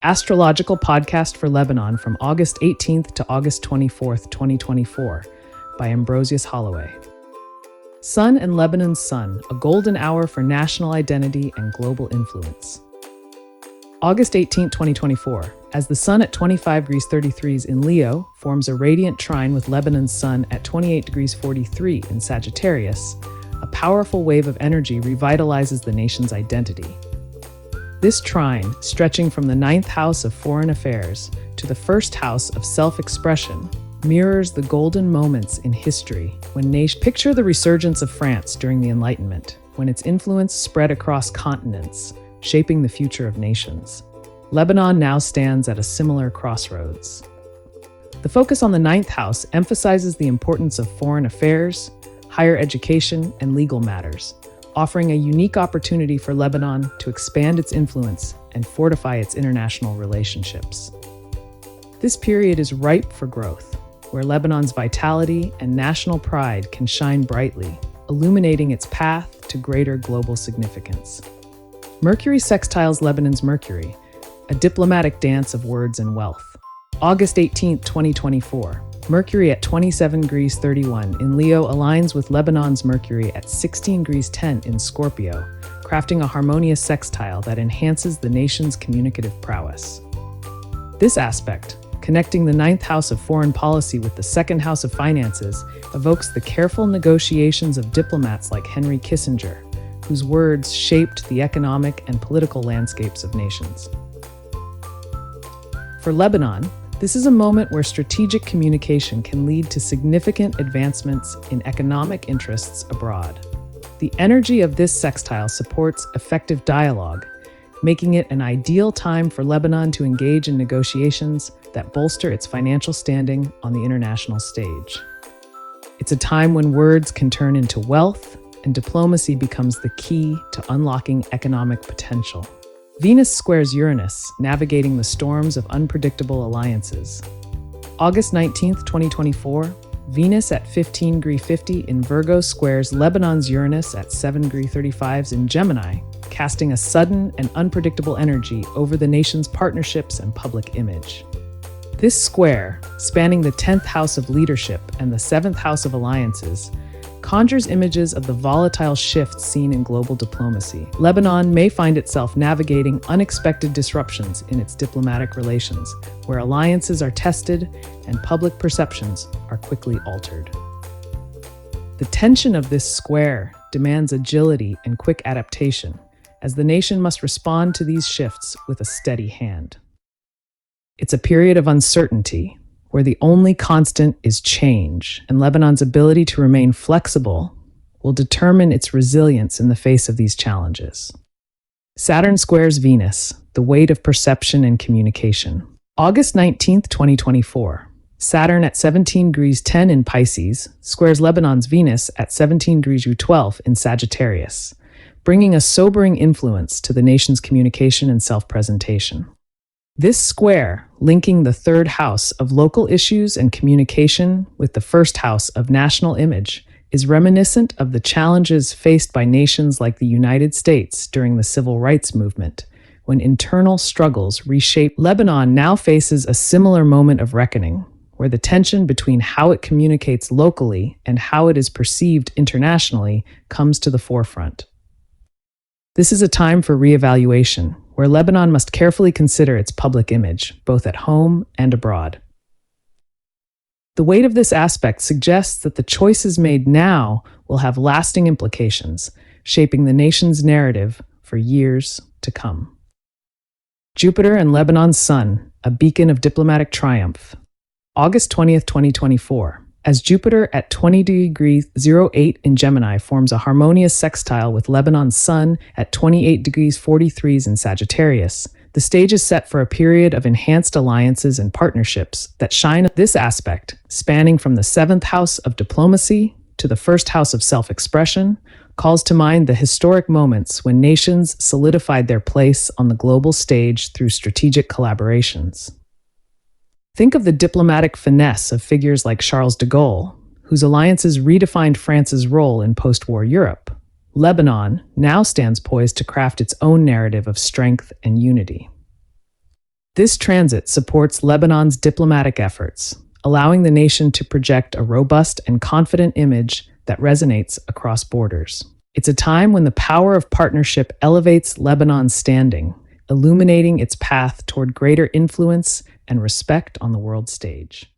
Astrological podcast for Lebanon from August 18th to August 24th, 2024, by Ambrosius Holloway. Sun and Lebanon's Sun, a golden hour for national identity and global influence. August 18, 2024, as the Sun at 25 degrees 33 in Leo forms a radiant trine with Lebanon's Sun at 28 degrees 43 in Sagittarius, a powerful wave of energy revitalizes the nation's identity. This trine, stretching from the ninth house of foreign affairs to the first house of self-expression, mirrors the golden moments in history when nations picture the resurgence of France during the Enlightenment, when its influence spread across continents, shaping the future of nations. Lebanon now stands at a similar crossroads. The focus on the ninth house emphasizes the importance of foreign affairs, higher education, and legal matters, offering a unique opportunity for Lebanon to expand its influence and fortify its international relationships. This period is ripe for growth, where Lebanon's vitality and national pride can shine brightly, illuminating its path to greater global significance. Mercury sextiles Lebanon's Mercury, a diplomatic dance of words and wealth. August 18, 2024. Mercury at 27 degrees 31 in Leo aligns with Lebanon's Mercury at 16 degrees 10 in Scorpio, crafting a harmonious sextile that enhances the nation's communicative prowess. This aspect, connecting the ninth house of foreign policy with the second house of finances, evokes the careful negotiations of diplomats like Henry Kissinger, whose words shaped the economic and political landscapes of nations. For Lebanon, this is a moment where strategic communication can lead to significant advancements in economic interests abroad. The energy of this sextile supports effective dialogue, making it an ideal time for Lebanon to engage in negotiations that bolster its financial standing on the international stage. It's a time when words can turn into wealth, and diplomacy becomes the key to unlocking economic potential. Venus squares Uranus, navigating the storms of unpredictable alliances. August 19, 2024, Venus at 15 degrees 50 in Virgo squares Lebanon's Uranus at 7 degrees 35 in Gemini, casting a sudden and unpredictable energy over the nation's partnerships and public image. This square, spanning the 10th house of leadership and the 7th house of alliances, conjures images of the volatile shifts seen in global diplomacy. Lebanon may find itself navigating unexpected disruptions in its diplomatic relations, where alliances are tested and public perceptions are quickly altered. The tension of this square demands agility and quick adaptation, as the nation must respond to these shifts with a steady hand. It's a period of uncertainty, where the only constant is change, and Lebanon's ability to remain flexible will determine its resilience in the face of these challenges. Saturn squares Venus, the weight of perception and communication. August 19, 2024. Saturn at 17 degrees 10 in Pisces squares Lebanon's Venus at 17 degrees 12 in Sagittarius, bringing a sobering influence to the nation's communication and self-presentation. This square, linking the third house of local issues and communication with the first house of national image, is reminiscent of the challenges faced by nations like the United States during the Civil Rights Movement, when internal struggles reshaped. Lebanon now faces a similar moment of reckoning, where the tension between how it communicates locally and how it is perceived internationally comes to the forefront. This is a time for reevaluation, where Lebanon must carefully consider its public image, both at home and abroad. The weight of this aspect suggests that the choices made now will have lasting implications, shaping the nation's narrative for years to come. Jupiter and Lebanon's Sun, a beacon of diplomatic triumph. August 20th, 2024. As Jupiter at 20 degrees 08 in Gemini forms a harmonious sextile with Lebanon's Sun at 28 degrees 43 in Sagittarius, the stage is set for a period of enhanced alliances and partnerships that shine. This aspect, spanning from the 7th house of diplomacy to the first house of self-expression, calls to mind the historic moments when nations solidified their place on the global stage through strategic collaborations. Think of the diplomatic finesse of figures like Charles de Gaulle, whose alliances redefined France's role in post-war Europe. Lebanon now stands poised to craft its own narrative of strength and unity. This transit supports Lebanon's diplomatic efforts, allowing the nation to project a robust and confident image that resonates across borders. It's a time when the power of partnership elevates Lebanon's standing, illuminating its path toward greater influence and respect on the world stage.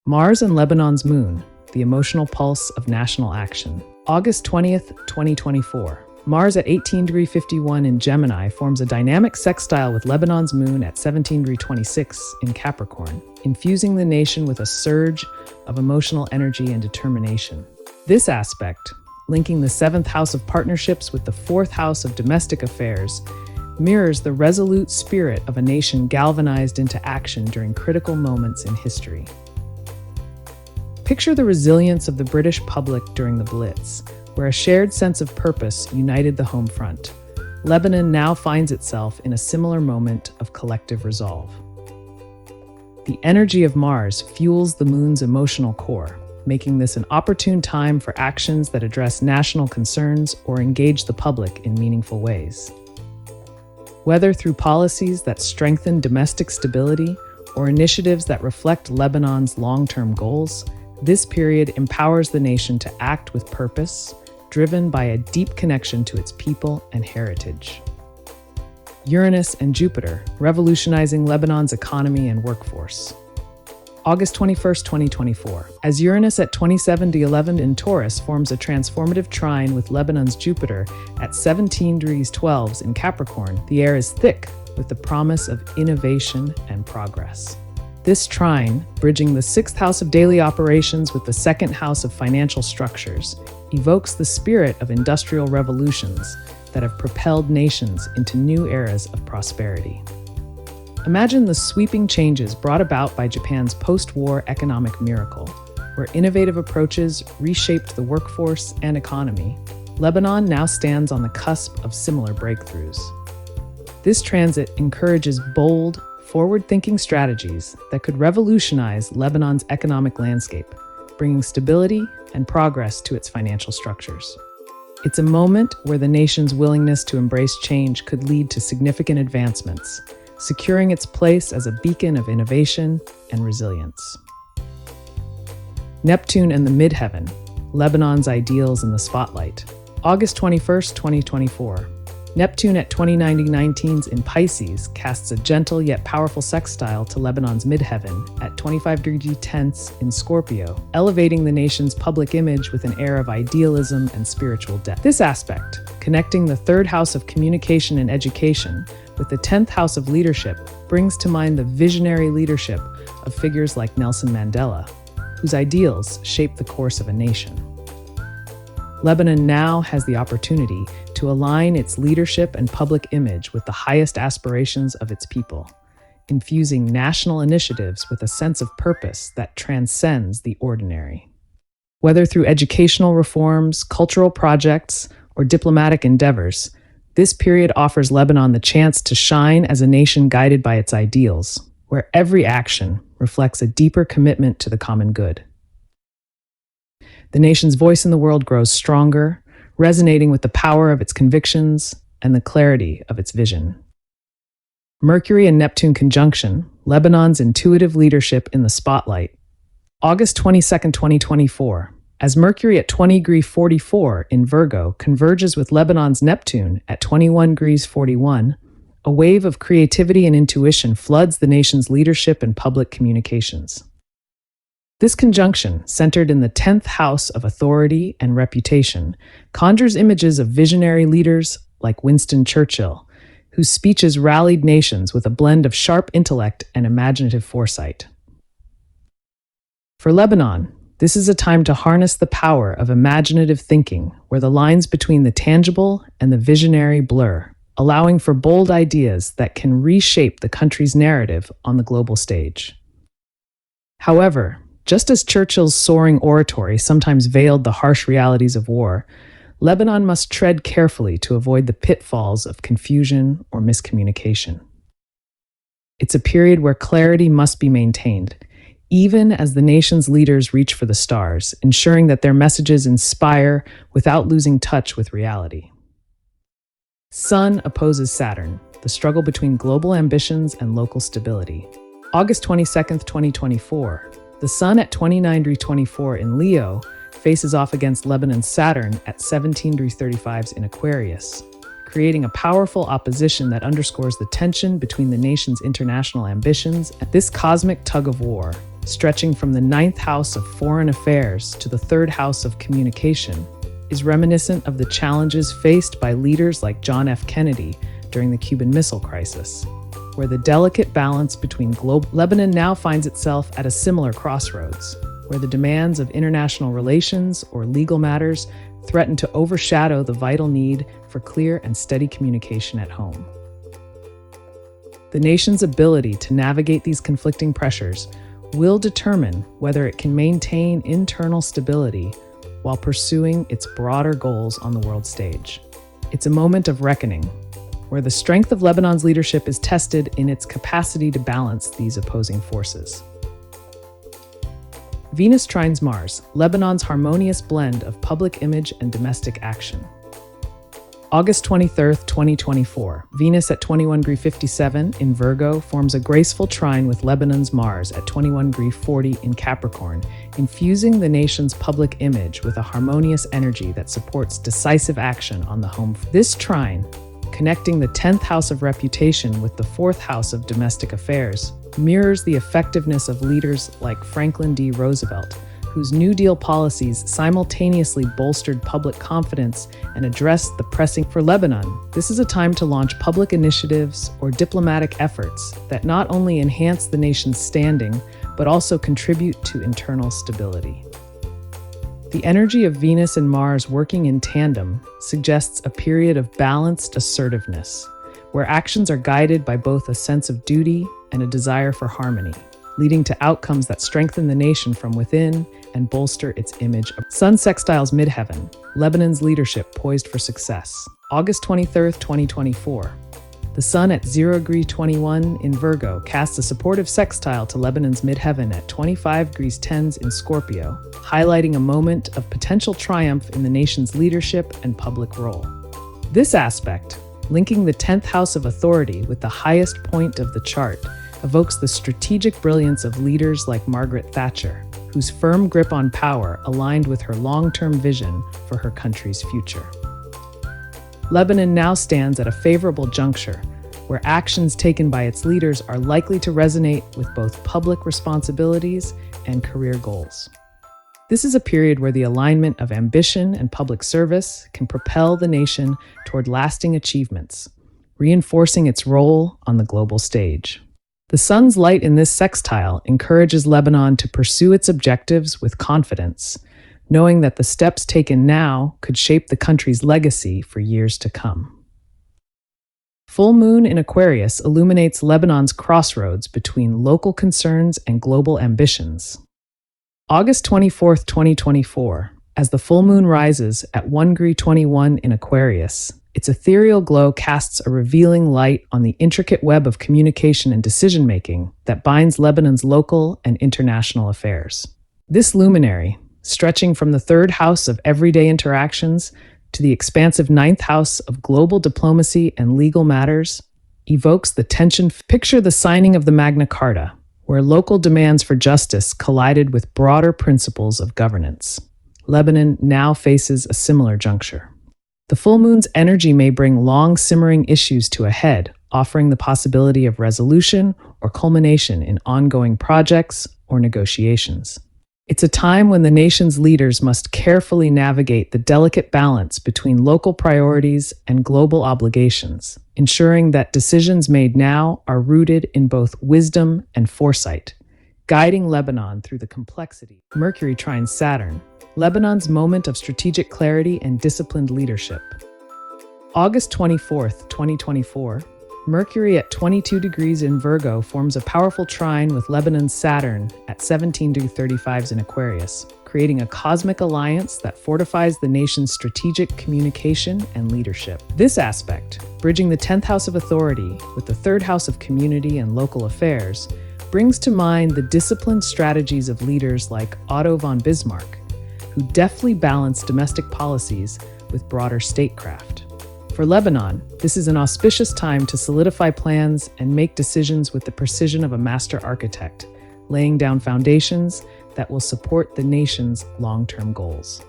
Mars and Lebanon's moon, the emotional pulse of national action. August 20th, 2024. Mars at 18°51 in Gemini forms a dynamic sextile with Lebanon's moon at 17°26 in Capricorn, infusing the nation with a surge of emotional energy and determination. This aspect, linking the 7th house of partnerships with the 4th house of domestic affairs, mirrors the resolute spirit of a nation galvanized into action during critical moments in history. Picture the resilience of the British public during the Blitz, where a shared sense of purpose united the home front. Lebanon now finds itself in a similar moment of collective resolve. The energy of Mars fuels the moon's emotional core, making this an opportune time for actions that address national concerns or engage the public in meaningful ways. Whether through policies that strengthen domestic stability or initiatives that reflect Lebanon's long-term goals, this period empowers the nation to act with purpose, driven by a deep connection to its people and heritage. Uranus and Jupiter, revolutionizing Lebanon's economy and workforce. August 21st, 2024. As Uranus at 27°11 in Taurus forms a transformative trine with Lebanon's Jupiter at 17°12 in Capricorn, the air is thick with the promise of innovation and progress. This trine, bridging the 6th house of daily operations with the 2nd house of financial structures, evokes the spirit of industrial revolutions that have propelled nations into new eras of prosperity. Imagine the sweeping changes brought about by Japan's post-war economic miracle, where innovative approaches reshaped the workforce and economy. Lebanon now stands on the cusp of similar breakthroughs. This transit encourages bold, forward-thinking strategies that could revolutionize Lebanon's economic landscape, bringing stability and progress to its financial structures. It's a moment where the nation's willingness to embrace change could lead to significant advancements, securing its place as a beacon of innovation and resilience. Neptune and the Midheaven, Lebanon's ideals in the spotlight. August 21st, 2024. Neptune at 2090-19 in Pisces casts a gentle yet powerful sextile to Lebanon's midheaven at 25°10 in Scorpio, elevating the nation's public image with an air of idealism and spiritual depth. This aspect, connecting the 3rd house of communication and education with the 10th house of leadership, brings to mind the visionary leadership of figures like Nelson Mandela, whose ideals shape the course of a nation. Lebanon now has the opportunity to align its leadership and public image with the highest aspirations of its people, infusing national initiatives with a sense of purpose that transcends the ordinary. Whether through educational reforms, cultural projects, or diplomatic endeavors, this period offers Lebanon the chance to shine as a nation guided by its ideals, where every action reflects a deeper commitment to the common good. The nation's voice in the world grows stronger, resonating with the power of its convictions and the clarity of its vision. Mercury and Neptune conjunction, Lebanon's intuitive leadership in the spotlight. August 22nd, 2024. As Mercury at 20°44 in Virgo converges with Lebanon's Neptune at 21°41, a wave of creativity and intuition floods the nation's leadership and public communications. This conjunction, centered in the 10th house of authority and reputation, conjures images of visionary leaders like Winston Churchill, whose speeches rallied nations with a blend of sharp intellect and imaginative foresight. For Lebanon, this is a time to harness the power of imaginative thinking, where the lines between the tangible and the visionary blur, allowing for bold ideas that can reshape the country's narrative on the global stage. However, just as Churchill's soaring oratory sometimes veiled the harsh realities of war, Lebanon must tread carefully to avoid the pitfalls of confusion or miscommunication. It's a period where clarity must be maintained, even as the nation's leaders reach for the stars, ensuring that their messages inspire without losing touch with reality. Sun opposes Saturn, the struggle between global ambitions and local stability. August 22nd, 2024. The Sun at 29°24 in Leo faces off against Lebanon's Saturn at 17°35 in Aquarius, creating a powerful opposition that underscores the tension between the nation's international ambitions. This cosmic tug-of-war, stretching from the 9th house of foreign affairs to the 3rd house of communication, is reminiscent of the challenges faced by leaders like John F. Kennedy during the Cuban Missile Crisis, where the delicate balance between Lebanon now finds itself at a similar crossroads, where the demands of international relations or legal matters threaten to overshadow the vital need for clear and steady communication at home. The nation's ability to navigate these conflicting pressures will determine whether it can maintain internal stability while pursuing its broader goals on the world stage. It's a moment of reckoning, where the strength of Lebanon's leadership is tested in its capacity to balance these opposing forces. Venus trines Mars, Lebanon's harmonious blend of public image and domestic action. August 23rd, 2024. Venus at 21°57 in Virgo forms a graceful trine with Lebanon's Mars at 21°40 in Capricorn, infusing the nation's public image with a harmonious energy that supports decisive action on the home. This trine, connecting the 10th house of reputation with the 4th house of domestic affairs, mirrors the effectiveness of leaders like Franklin D. Roosevelt, whose New Deal policies simultaneously bolstered public confidence and addressed the pressing for Lebanon. This is a time to launch public initiatives or diplomatic efforts that not only enhance the nation's standing, but also contribute to internal stability. The energy of Venus and Mars working in tandem suggests a period of balanced assertiveness, where actions are guided by both a sense of duty and a desire for harmony, leading to outcomes that strengthen the nation from within and bolster its image. Sun sextiles midheaven, Lebanon's leadership poised for success. August 23rd, 2024. The Sun at 0°21 in Virgo casts a supportive sextile to Lebanon's midheaven at 25°10 in Scorpio, highlighting a moment of potential triumph in the nation's leadership and public role. This aspect, linking the 10th house of authority with the highest point of the chart, evokes the strategic brilliance of leaders like Margaret Thatcher, whose firm grip on power aligned with her long-term vision for her country's future. Lebanon now stands at a favorable juncture, where actions taken by its leaders are likely to resonate with both public responsibilities and career goals. This is a period where the alignment of ambition and public service can propel the nation toward lasting achievements, reinforcing its role on the global stage. The Sun's light in this sextile encourages Lebanon to pursue its objectives with confidence, knowing that the steps taken now could shape the country's legacy for years to come. Full moon in Aquarius illuminates Lebanon's crossroads between local concerns and global ambitions. August 24th, 2024. As the full moon rises at 1°21 in Aquarius, its ethereal glow casts a revealing light on the intricate web of communication and decision-making that binds Lebanon's local and international affairs. This luminary, stretching from the 3rd house of everyday interactions to the expansive 9th house of global diplomacy and legal matters, evokes the tension. Picture the signing of the Magna Carta, where local demands for justice collided with broader principles of governance. Lebanon now faces a similar juncture. The full moon's energy may bring long simmering issues to a head, offering the possibility of resolution or culmination in ongoing projects or negotiations. It's a time when the nation's leaders must carefully navigate the delicate balance between local priorities and global obligations, ensuring that decisions made now are rooted in both wisdom and foresight, guiding Lebanon through the complexity. Mercury trines Saturn, Lebanon's moment of strategic clarity and disciplined leadership. August 24th, 2024. Mercury at 22 degrees in Virgo forms a powerful trine with Lebanon's Saturn at 17°35 in Aquarius, creating a cosmic alliance that fortifies the nation's strategic communication and leadership. This aspect, bridging the 10th house of authority with the 3rd house of community and local affairs, brings to mind the disciplined strategies of leaders like Otto von Bismarck, who deftly balanced domestic policies with broader statecraft. For Lebanon, this is an auspicious time to solidify plans and make decisions with the precision of a master architect, laying down foundations that will support the nation's long-term goals.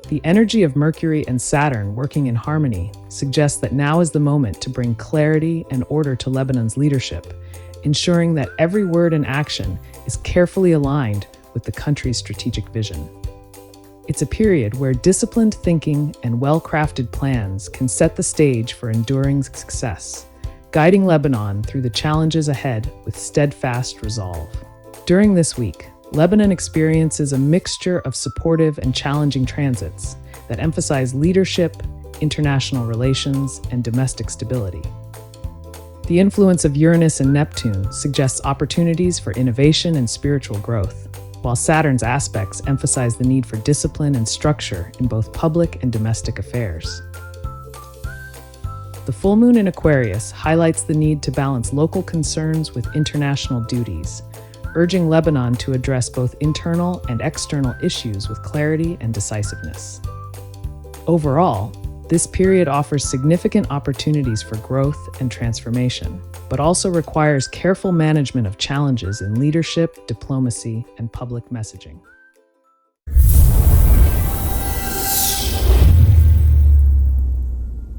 The energy of Mercury and Saturn working in harmony suggests that now is the moment to bring clarity and order to Lebanon's leadership, ensuring that every word and action is carefully aligned with the country's strategic vision. It's a period where disciplined thinking and well-crafted plans can set the stage for enduring success, guiding Lebanon through the challenges ahead with steadfast resolve. During this week, Lebanon experiences a mixture of supportive and challenging transits that emphasize leadership, international relations, and domestic stability. The influence of Uranus and Neptune suggests opportunities for innovation and spiritual growth, while Saturn's aspects emphasize the need for discipline and structure in both public and domestic affairs. The full moon in Aquarius highlights the need to balance local concerns with international duties, urging Lebanon to address both internal and external issues with clarity and decisiveness. Overall, this period offers significant opportunities for growth and transformation, but also requires careful management of challenges in leadership, diplomacy, and public messaging.